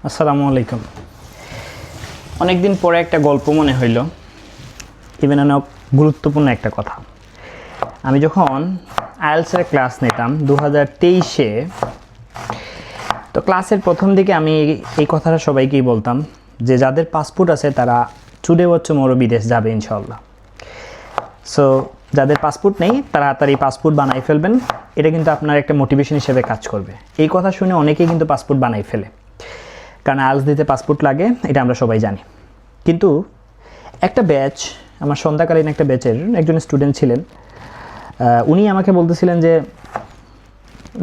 আসসালামু আলাইকুম। অনেকদিন পরে একটা গল্প মনে হইল, ইভেন অনেক গুরুত্বপূর্ণ একটা কথা। আমি যখন আইএলটিএসের ক্লাস নিতাম 2023-এ, তো ক্লাসের প্রথম দিকে আমি এই কথাটা সবাইকেই বলতাম যে যাদের পাসপোর্ট আছে তারা চুড়ে বচ্চ মরো বিদেশ যাবে ইনশাল্লাহ। সো যাদের পাসপোর্ট নেই তারা তাড়াতাড়ি পাসপোর্ট বানাই ফেলবেন, এটা কিন্তু আপনার একটা মোটিভেশন হিসেবে কাজ করবে। এই কথা শুনে অনেকেই কিন্তু পাসপোর্ট বানাই ফেলে, কারণ আইএলটিএস দিতে পাসপোর্ট লাগে, এটা আমরা সবাই জানি। কিন্তু একটা ব্যাচ, আমার সন্ধ্যাকালীন একটা ব্যাচের একজন স্টুডেন্ট ছিলেন, উনি আমাকে বলতেছিলেন যে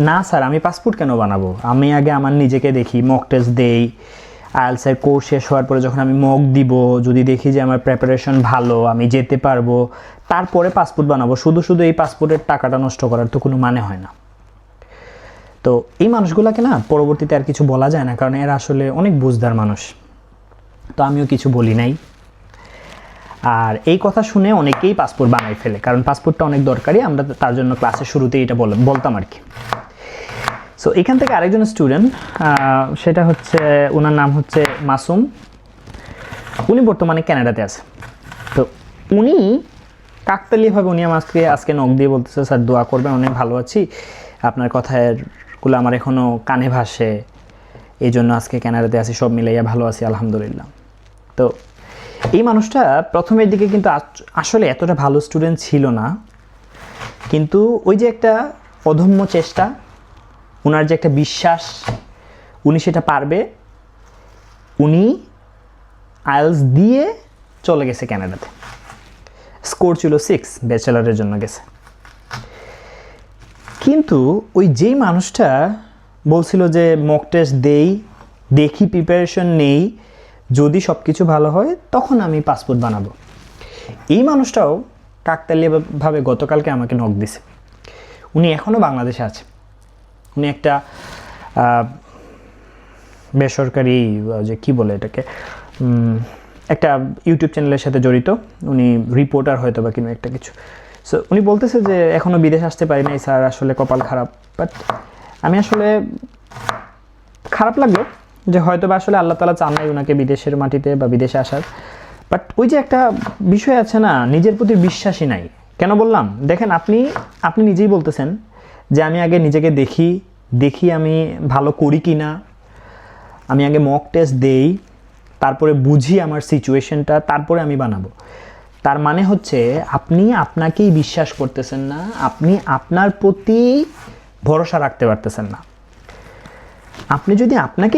না স্যার, আমি পাসপোর্ট কেন বানাবো, আমি আগে আমার নিজেকে দেখি, মক টেস্ট দেই, আইএলটিএসের কোর্স শেষ হওয়ার পরে যখন আমি মক দিব, যদি দেখি যে আমার প্রিপারেশন ভালো, আমি যেতে পারবো, তারপরে পাসপোর্ট বানাবো। শুধু শুধু এই পাসপোর্টের টাকাটা নষ্ট করার তো কোনো মানে হয় না। তো এই মানুষগুলোকে না পরবর্তীতে আর কিছু বলা যায় না, কারণ এরা আসলে অনেক বুঝদার মানুষ। তো আমিও কিছু বলি নাই। আর এই কথা শুনে অনেকেই পাসপোর্ট বানাই ফেলে, কারণ পাসপোর্টটা অনেক দরকারি, আমরা তার জন্য ক্লাসের শুরুতেই এটা বলতাম আর কি। সো এখান থেকে আরেকজন স্টুডেন্ট, সেটা হচ্ছে, ওনার নাম হচ্ছে মাসুম। উনি বর্তমানে কানাডাতে আছে। তো উনি কাকতালীয়ভাবে উনি আমাকে আজকে নক দিয়ে বলতেছে, স্যার দোয়া করবেন, অনেক ভালো আছি, আপনার কথাগুলো আমার এখনও কানে ভাসে, এই জন্য আজকে কানাডাতে আছি, সব মিলাইয়া ভালো আছি আলহামদুলিল্লাহ। তো এই মানুষটা প্রথমের দিকে কিন্তু আসলে এতটা ভালো স্টুডেন্ট ছিল না, কিন্তু ওই যে একটা অদম্য চেষ্টা, ওনার যে একটা বিশ্বাস উনি সেটা পারবে, উনি আইএলটিএস দিয়ে চলে গেছে কানাডাতে। স্কোর ছিল 6, ব্যাচেলারের জন্য গেছে। কিন্তু ওই যেই মানুষটা বলছিল যে মক টেস্ট দেই, দেখি, প্রিপারেশন নেই, যদি সব কিছু ভালো হয় তখন আমি পাসপোর্ট বানাবো, এই মানুষটাও কাকতালীয়ভাবে গতকালকে আমাকে নক দিছে। উনি এখনও বাংলাদেশে আছে। উনি একটা বেসরকারি, যে কি বলে এটাকে, একটা ইউটিউব চ্যানেলের সাথে জড়িত, উনি রিপোর্টার হয়তো বা কিনো একটা কিছু। সো উনি বলতেছে যে এখনও বিদেশ আসতে পারি নাই স্যার, আসলে কপাল খারাপ। বাট আমি আসলে খারাপ লাগলো যে হয়তো বা আসলে আল্লাহ তাআলা চান নাই ওনাকে বিদেশের মাটিতে বা বিদেশে আসার। বাট ওই যে একটা বিষয় আছে না, নিজের প্রতি বিশ্বাসই নাই। কেন বললাম, দেখেন আপনি নিজেই বলতেছেন যে আমি আগে নিজেকে দেখি আমি ভালো করি কি না, আমি আগে মক টেস্ট দেই, তারপরে বুঝি আমার সিচুয়েশনটা, তারপরে আমি বানাবো। তার মানে হচ্ছে আপনি আপনাকেই বিশ্বাস করতেছেন না, আপনি আপনার প্রতি ভরসা রাখতে পারতেছেন না। আপনি যদি আপনাকেই